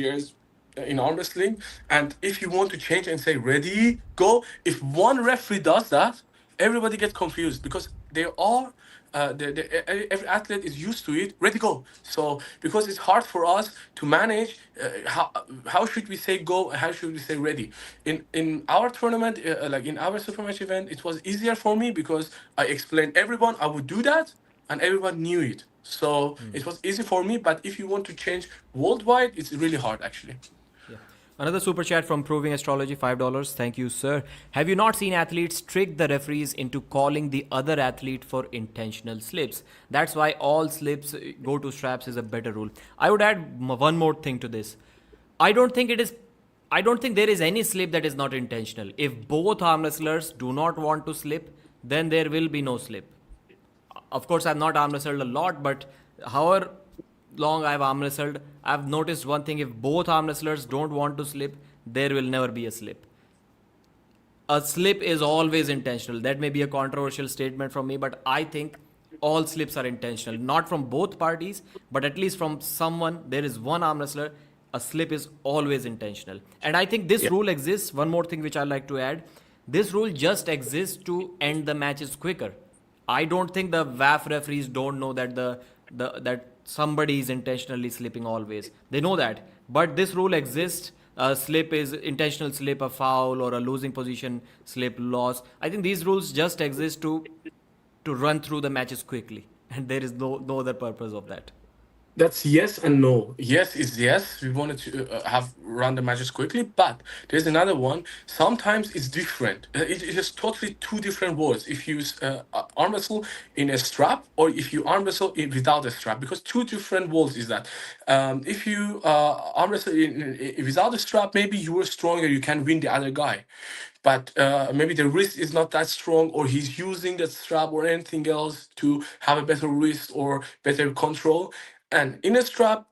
S1: in arm wrestling. And if you want to change and say ready go, if one referee does that, everybody gets confused, because they are every athlete is used to it. Ready go. So because it's hard for us to manage, how should we say go and how should we say ready? In our tournament, like in our super match event, it was easier for me because I explained everyone I would do that, and everyone knew it. So it was easy for me. But if you want to change worldwide, it's really hard actually.
S2: Yeah. Another super chat from Proving Astrology, $5. Thank you, sir. Have you not seen athletes trick the referees into calling the other athlete for intentional slips? That's why all slips go to straps is a better rule. I would add one more thing to this. I don't think it is. I don't think there is any slip that is not intentional. If both arm wrestlers do not want to slip, then there will be no slip. Of course, I've not arm wrestled a lot, but however long I've arm wrestled, I've noticed one thing: if both arm wrestlers don't want to slip, there will never be a slip. A slip is always intentional. That may be a controversial statement from me, but I think all slips are intentional. Not from both parties, but at least from someone. There is one arm wrestler. A slip is always intentional. And I think this
S1: Yeah.
S2: rule exists. One more thing which I like to add: this rule just exists to end the matches quicker. I don't think the WAF referees don't know that that somebody is intentionally slipping always. They know that, but this rule exists. A slip is intentional slip, a foul, or a losing position slip, loss. I think these rules just exist to run through the matches quickly, and there is no other purpose of that.
S1: That's yes and no. Yes is yes. We wanted to have run the matches quickly, but there's another one. Sometimes it's different. It is totally two different words. If you use arm wrestle in a strap, or if you arm wrestle without a strap, because two different words is that. If you arm wrestle without a strap, maybe you are stronger. You can win the other guy, but maybe the wrist is not that strong, or he's using the strap or anything else to have a better wrist or better control. And in a strap,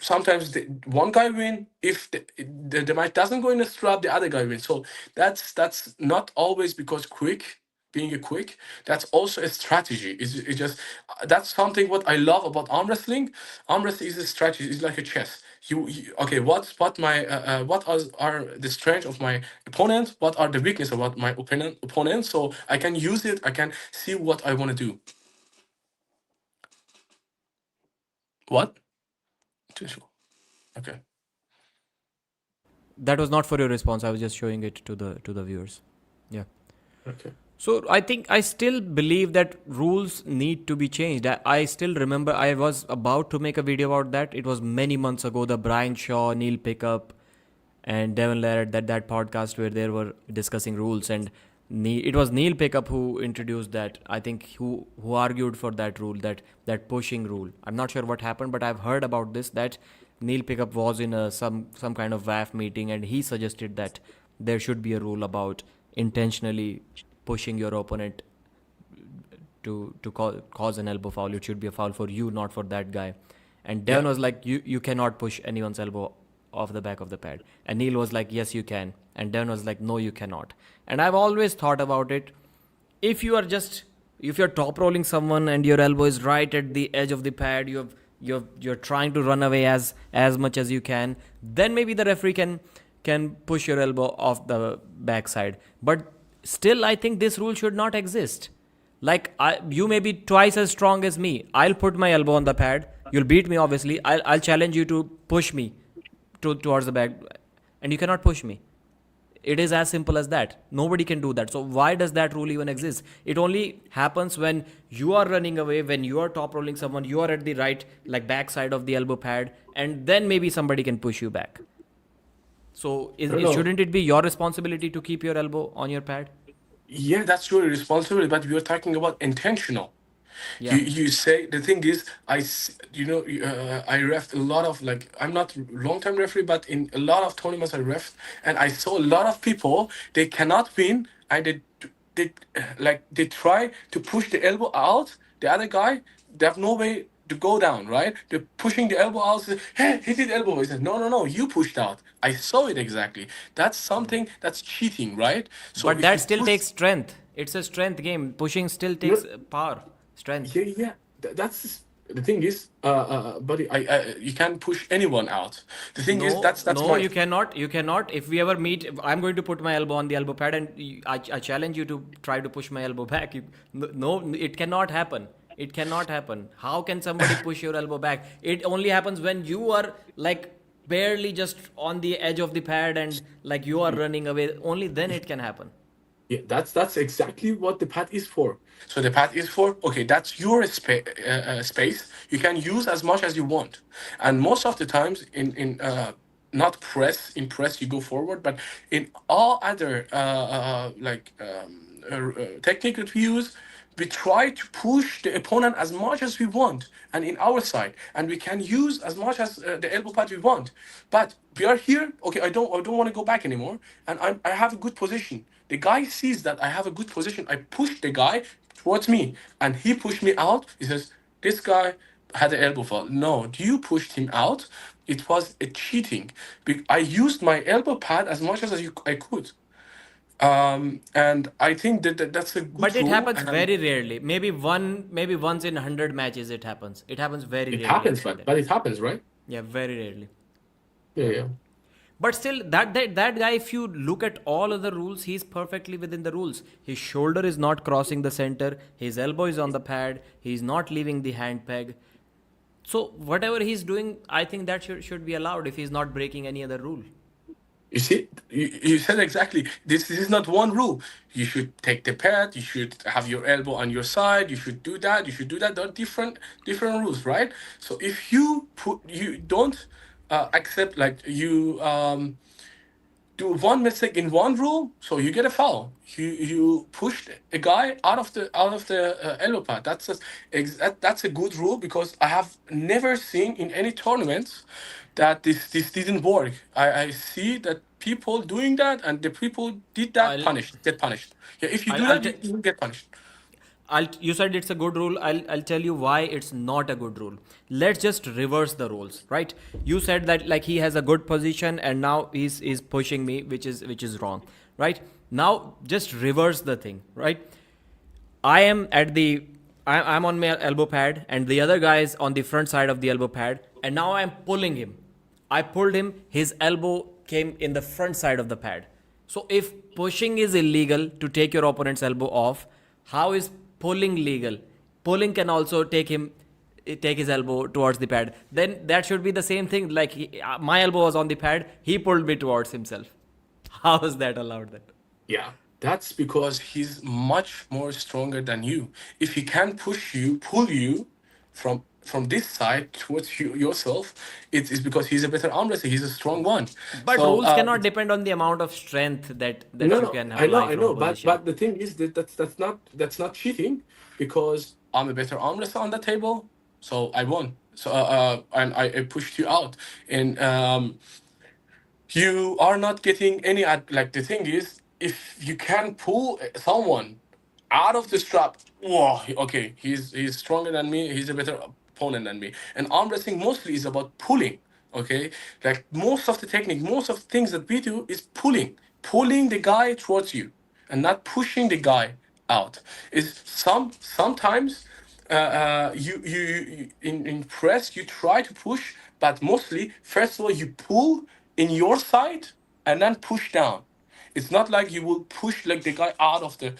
S1: sometimes one guy win. If the match doesn't go in a strap, the other guy wins. So that's not always because quick, being a quick, that's also a strategy. It's just that's something what I love about arm wrestling. Arm wrestling is a strategy. It's like a chess. Okay, what are the strengths of my opponent? What are the weaknesses about my opponent? So I can use it. I can see what I want to do. What? Okay.
S2: That was not for your response. I was just showing it to the viewers. Yeah.
S1: Okay.
S2: So I think I still believe that rules need to be changed. I still remember I was about to make a video about that. It was many months ago. The Brian Shaw, Neil Pickup, and Devin Laird, that podcast where they were discussing rules, and It was Neil Pickup who introduced that. I think who argued for that rule, that pushing rule. I'm not sure what happened, but I've heard about this, that Neil Pickup was in some kind of WAF meeting, and he suggested that there should be a rule about intentionally pushing your opponent to cause an elbow foul. It should be a foul for you, not for that guy. And Devon
S1: Yeah.
S2: was like, you cannot push anyone's elbow off the back of the pad. And Neil was like, yes, you can. And Devon was like, no, you cannot. And I've always thought about it. If you are just if you're top rolling someone and your elbow is right at the edge of the pad, you're trying to run away as much as you can, then maybe the referee can push your elbow off the backside. But still, I think this rule should not exist. Like, you may be twice as strong as me. I'll put my elbow on the pad. You'll beat me, obviously. I'll challenge you to push me towards the back, and you cannot push me. It is as simple as that. Nobody can do that. So why does that rule even exist? It only happens when you are running away, when you are top rolling someone, you are at the right, like, back side of the elbow pad, and then maybe somebody can push you back. So
S1: I don't know.
S2: shouldn't it be your responsibility to keep your elbow on your pad?
S1: Yeah, that's your responsibility, but we are talking about intentional. You
S2: Yeah.
S1: you say the thing is I ref a lot of, like, I'm not long time referee, but in a lot of tournaments I ref, and I saw a lot of people, they cannot win, and they try to push the elbow out the other guy. They have no way to go down, right? They're pushing the elbow out. Say, hey, hit it elbow. He said, no, no, no, you pushed out. I saw it exactly. That's something that's cheating, right? So
S2: But
S1: if
S2: that
S1: you
S2: still
S1: push,
S2: takes strength. It's a strength game. Pushing still
S1: no,
S2: takes power, strength.
S1: yeah, yeah. The thing is, buddy. You can't push anyone out. The thing is,
S2: No,
S1: that's
S2: no,
S1: my.
S2: you cannot. You cannot. If we ever meet, I'm going to put my elbow on the elbow pad, and I challenge you to try to push my elbow back. No, it cannot happen. It cannot happen. How can somebody push your elbow back? It only happens when you are, like, barely just on the edge of the pad, and like you are running away. Only then it can happen.
S1: Yeah, that's exactly what the pad is for. So the pad is for, okay, that's your space. You can use as much as you want, and most of the times in not press you go forward, but in all other technique that we use, we try to push the opponent as much as we want, and in our side, and we can use as much as the elbow pad we want. But we are here. Okay, I don't want to go back anymore, and I have a good position. The guy sees that I have a good position. I push the guy towards me, and he pushed me out. He says, "This guy had an elbow fall." No, you pushed him out. It was a cheating. I used my elbow pad as much as I could. And I think that's a
S2: But
S1: good
S2: it
S1: rule,
S2: happens
S1: and
S2: very rarely. Maybe once in 100 matches it happens. It happens very
S1: it
S2: rarely. I
S1: happens,
S2: feel that.
S1: but it happens, right?
S2: Yeah, very rarely.
S1: Yeah, yeah.
S2: But still, that guy, if you look at all other rules, he's perfectly within the rules. His shoulder is not crossing the center. His elbow is on the pad. He's not leaving the hand peg. So whatever he's doing, I think that should be allowed if he's not breaking any other rule.
S1: You see, you said exactly. This is not one rule. You should take the pad. You should have your elbow on your side. You should do that. You should do that. There are different rules, right? So if you don't accept, like, you do one mistake in one rule, so you get a foul. You pushed a guy out of the elbow pad. That's a good rule, because I have never seen in any tournaments that this didn't work. I see that people doing that, and the people did that
S2: I'll
S1: get punished. Yeah, if you
S2: I'll,
S1: do
S2: I'll
S1: that,
S2: t-
S1: you get punished.
S2: you said it's a good rule. I'll tell you why it's not a good rule. Let's just reverse the roles, right? You said that, like, he has a good position and now he's pushing me, which is wrong, right? Now just reverse the thing, right? I am at the I'm on my elbow pad and the other guy is on the front side of the elbow pad, and now I'm pulling him. I pulled him, his elbow came in the front side of the pad. So if pushing is illegal to take your opponent's elbow off, how is pulling legal? Pulling can also take his elbow towards the pad. Then that should be the same thing. Like, my elbow was on the pad, he pulled me towards himself. How is that allowed then?
S1: Yeah, that's because he's much more stronger than you. If he can pull you from from this side towards yourself, it's because he's a better arm wrestler. He's a strong one.
S2: But
S1: So
S2: rules cannot depend on the amount of strength that
S1: no,
S2: you
S1: no,
S2: can apply
S1: I
S2: from a
S1: know,
S2: position.
S1: but the thing is that that's not cheating, because I'm a better arm wrestler on the table, so I won. So and I pushed you out, and you are not getting any like the thing is, if you can pull someone out of the strap, whoa, okay, he's stronger than me, he's a better opponent than me. And arm wrestling mostly is about pulling, okay? Like most of the technique, most of the things that we do is pulling the guy towards you, and not pushing the guy out. Is sometimes in press you try to push, but mostly first of all you pull in your side and then push down. It's not like you will push like the guy out of the.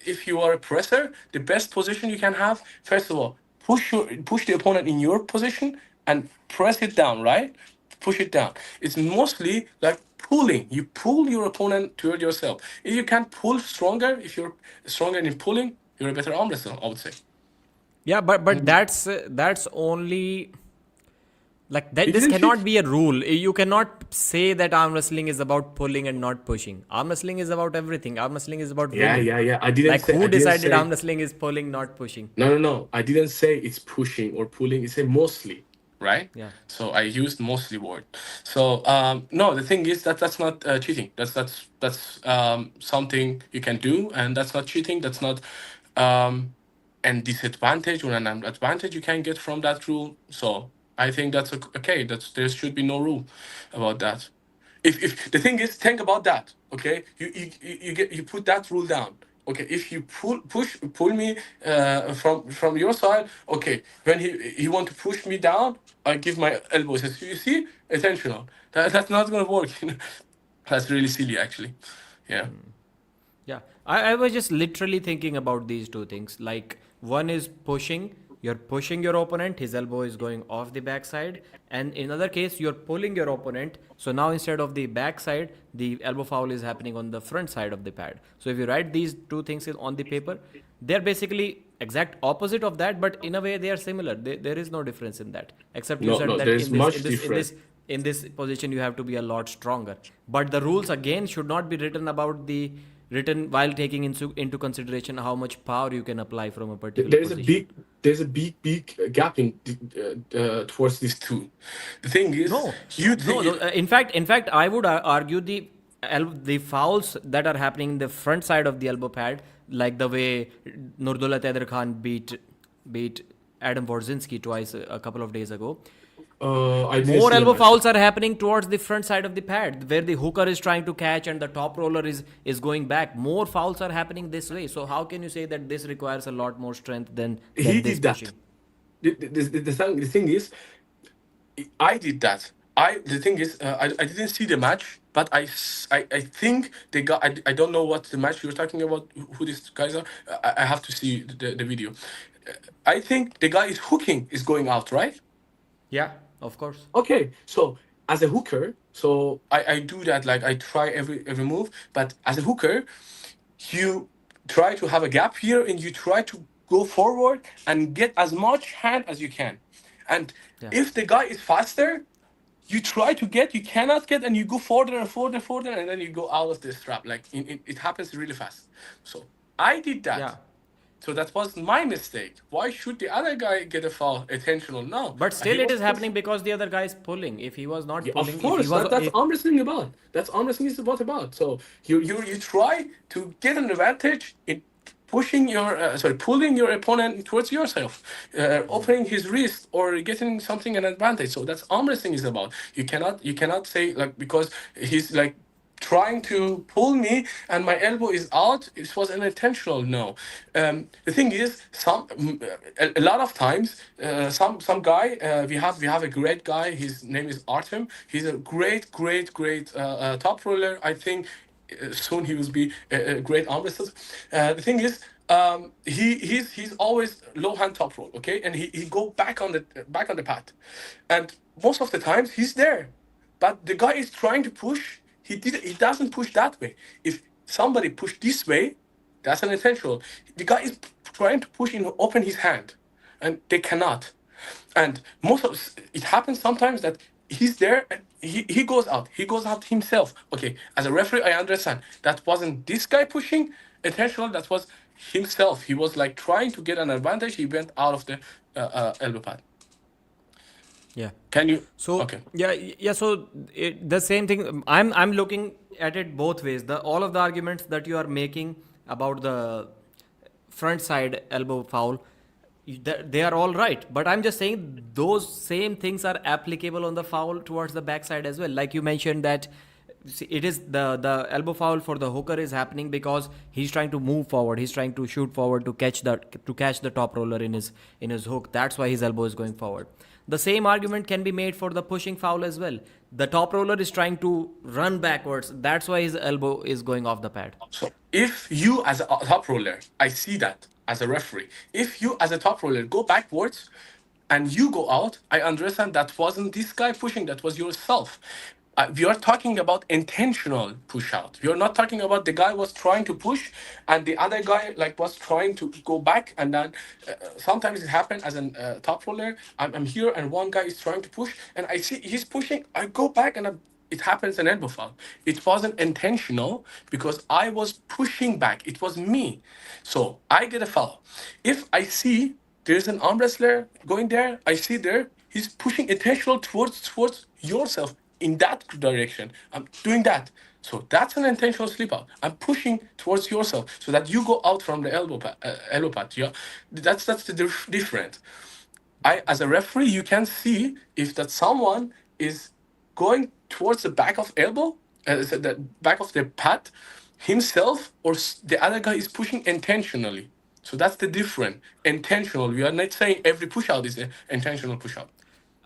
S1: If you are a presser, the best position you can have, first of all, push the opponent in your position and press it down, right? Push it down. It's mostly like pulling. You pull your opponent toward yourself. If you can pull stronger, if you're stronger in pulling, you're a better arm wrestler, I would say.
S2: Yeah, but that's only like that.
S1: He
S2: This
S1: didn't
S2: cannot
S1: cheat.
S2: be a rule. You cannot say that arm wrestling is about pulling and not pushing. Arm wrestling is about everything. Arm wrestling is about
S1: Yeah,
S2: winning.
S1: yeah, yeah.
S2: Like
S1: I
S2: who
S1: didn't
S2: decided arm
S1: say.
S2: wrestling is pulling, not pushing?
S1: No, no, no. I didn't say it's pushing or pulling. It's a mostly, right?
S2: Yeah.
S1: So I used mostly word. So no, the thing is that that's not cheating. That's something you can do, and that's not cheating. That's not um, an disadvantage or an advantage you can get from that rule. So I think that's okay. That's there should be no rule about that. If the thing is, think about that, okay? You put that rule down. Okay, if you pull me from your side, okay. When he want to push me down, I give my elbows. You see, intentional. That's not gonna work. That's really silly, actually. Yeah.
S2: Yeah, I was just literally thinking about these two things. Like, one is pushing, you're pushing your opponent, his elbow is going off the backside. And in other case, you're pulling your opponent. So now instead of the backside, the elbow foul is happening on the front side of the pad. So if you write these two things on the paper, they're basically exact opposite of that, but in a way they are similar. There is no difference in that. Except you
S1: No,
S2: said
S1: no.
S2: that
S1: There's much different.
S2: in this position you have to be a lot stronger, but the rules again should not be written while taking into consideration how much power you can apply from a particular
S1: There's a
S2: position.
S1: big gap in towards these two. The thing is,
S2: No,
S1: you
S2: no.
S1: think
S2: In fact, I would argue the fouls that are happening in the front side of the elbow pad, like the way Nurdullah Taider Khan beat Adam Wardzinski twice a couple of days ago.
S1: I didn't
S2: More
S1: see the
S2: elbow
S1: match.
S2: fouls are happening towards the front side of the pad, where the hooker is trying to catch and the top roller is going back. More fouls are happening this way. So how can you say that this requires a lot more strength
S1: He
S2: than this
S1: did that.
S2: pushing?
S1: The thing is, I did that. The thing is, I didn't see the match, but I think they got. I don't know what the match you're talking about. Who these guys are? I have to see the video. I think the guy is hooking is going out, right?
S2: Yeah, of course.
S1: Okay, so as a hooker, so I do that, like I try every move, but as a hooker, you try to have a gap here and you try to go forward and get as much hand as you can. And
S2: Yeah.
S1: if the guy is faster, you try to get, you cannot get, and you go further and further, further, and then you go out of this trap. Like it happens really fast. So I did
S2: Yeah.
S1: that. So that was my mistake. Why should the other guy get a foul, intentional? No,
S2: But
S1: he
S2: still, it
S1: was
S2: is
S1: pushing.
S2: happening because the other guy is pulling. If he was not
S1: Yeah, of
S2: pulling, if he
S1: course.
S2: was,
S1: That's arm wrestling about. That's arm wrestling is about. So you try to get an advantage in pushing your pulling your opponent towards yourself, opening his wrist or getting something an advantage. So that's arm wrestling is about. You cannot say like because he's like trying to pull me and my elbow is out, it was unintentional. No, the thing is, a lot of times, some guy, we have a great guy, his name is Artem. He's a great top roller. I think soon he will be a great arm wrestler. The thing is, he's always low hand top roll, okay, and he go back on the pad, and most of the times he's there, but the guy is trying to push. He doesn't push that way. If somebody push this way, that's an intentional. The guy is trying to push in open his hand. and they cannot. And most of it happens sometimes that he's there and he goes out. He goes out himself. Okay, as a referee, I understand that wasn't this guy pushing intentional. That was himself. He was like trying to get an advantage. He went out of the elbow pad.
S2: Yeah.
S1: Can you?
S2: So
S1: Okay.
S2: yeah. So the same thing. I'm looking at it both ways. The all of the arguments that you are making about the front side elbow foul, they are all right. But I'm just saying those same things are applicable on the foul towards the backside as well. Like you mentioned that it is the elbow foul for the hooker is happening because he's trying to move forward. He's trying to shoot forward to catch the top roller in his hook. That's why his elbow is going forward. The same argument can be made for the pushing foul as well. The top roller is trying to run backwards. That's why his elbow is going off the pad.
S1: So if you as a top roller, I see that as a referee. If you as a top roller go backwards and you go out, I understand that wasn't this guy pushing, that was yourself. We are talking about intentional push out. We are not talking about the guy was trying to push and the other guy like was trying to go back, and then sometimes it happens as a top roller. I'm here and one guy is trying to push and I see he's pushing. I go back and it happens an elbow foul. It wasn't intentional because I was pushing back. It was me. So I get a foul. If I see there's an arm wrestler going there, I see there, he's pushing intentional towards yourself in that direction. I'm doing that. So that's an intentional slip out. I'm pushing towards yourself so that you go out from the elbow pad. Yeah, that's the difference. I, as a referee, you can see if that someone is going towards the back of elbow, so the back of the pad himself, or the other guy is pushing intentionally. So that's the difference. Intentional. We are not saying every push out is an intentional push out.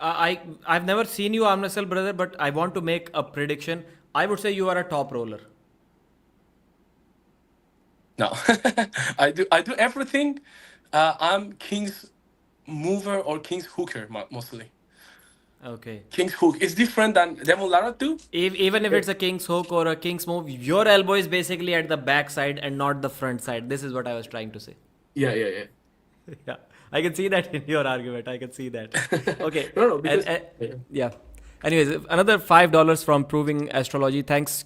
S2: I've never seen you arm wrestle, brother, but I want to make a prediction. I would say you are a top roller.
S1: No, I do everything. I'm King's mover or King's hooker mostly.
S2: Okay.
S1: King's hook is different than Devil Lara too.
S2: Even if it's a king's hook or a king's move, your elbow is basically at the back side and not the front side. This is what I was trying to say.
S1: Yeah, yeah, yeah.
S2: Yeah, I can see that in your argument. I can see that. Okay,
S1: No, no,
S2: and,
S1: because
S2: yeah. Anyways, another $5 from Proving Astrology. Thanks,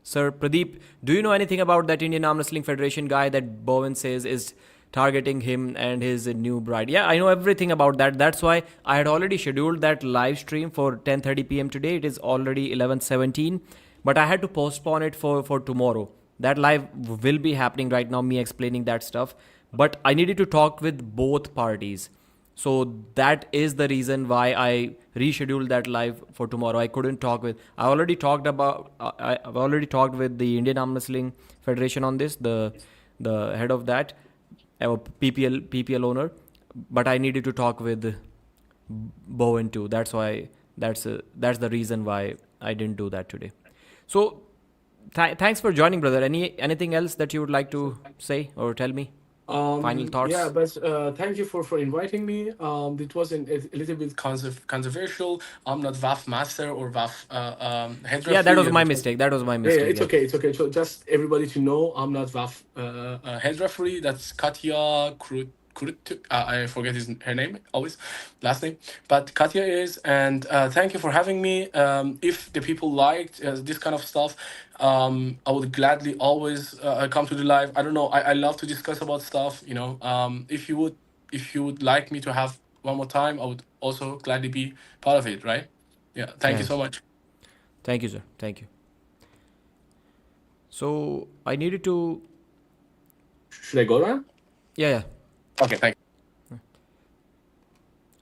S2: Sir Pradeep. Do you know anything about that Indian Arm Wrestling Federation guy that Bowen says is targeting him and his new bride? Yeah, I know everything about that. That's why I had already scheduled that live stream for 10:30 p.m. today. It is already 11:17, but I had to postpone it for tomorrow. That live will be happening right now, me explaining that stuff. But I needed to talk with both parties. So that is the reason why I rescheduled that live for tomorrow. I couldn't talk with. I already talked about. I've already talked with the Indian Arm Wrestling Federation on this. The head of that, PPL owner, but I needed to talk with Bowen too. That's why. That's the reason why I didn't do that today. So thanks for joining, brother. Anything else that you would like to say or tell me? Final
S1: Yeah,
S2: thoughts?
S1: but thank you for inviting me. It was a little bit controversial. I'm not WAF master or WAF head
S2: Yeah, that
S1: referee,
S2: was
S1: and
S2: my
S1: it was.
S2: mistake. That was my
S1: Yeah, yeah,
S2: mistake.
S1: it's
S2: Yeah.
S1: okay. It's okay. So just everybody to know, I'm not WAF head referee. That's Katya Kurut. I forget her name always, last name. But Katya is, and thank you for having me. If the people liked this kind of stuff, I would gladly always come to the live. I don't know. I love to discuss about stuff. If you would like me to have one more time, I would also gladly be part of it. Right? Yeah. Thank you
S2: Yeah.
S1: so much.
S2: Thank you, sir. Thank you. So I needed to.
S1: Should I go now?
S2: Yeah, yeah.
S1: Okay. Thank you.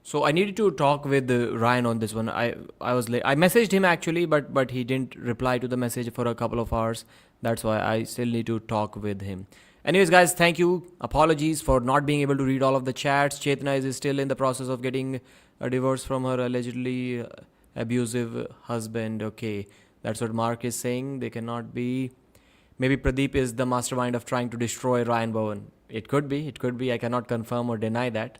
S2: So I needed to talk with Ryan on this one. I was late. I messaged him actually, but he didn't reply to the message for a couple of hours. That's why I still need to talk with him. Anyways, guys, thank you. Apologies for not being able to read all of the chats. Chetna is still in the process of getting a divorce from her allegedly abusive husband. Okay, that's what Mark is saying. They cannot be. Maybe Pradeep is the mastermind of trying to destroy Ryan Bowen. It could be. It could be. I cannot confirm or deny that.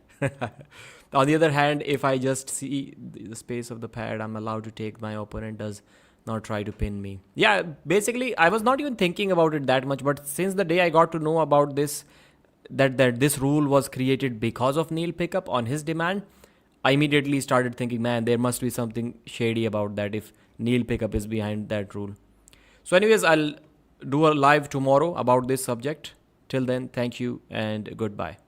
S2: On the other hand, if I just see the space of the pad, I'm allowed to take my opponent does not try to pin me. Yeah, basically, I was not even thinking about it that much. But since the day I got to know about this, that this rule was created because of Neil Pickup on his demand, I immediately started thinking, man, there must be something shady about that if Neil Pickup is behind that rule. So, anyways, I'll do a live tomorrow about this subject. Till then, thank you and goodbye.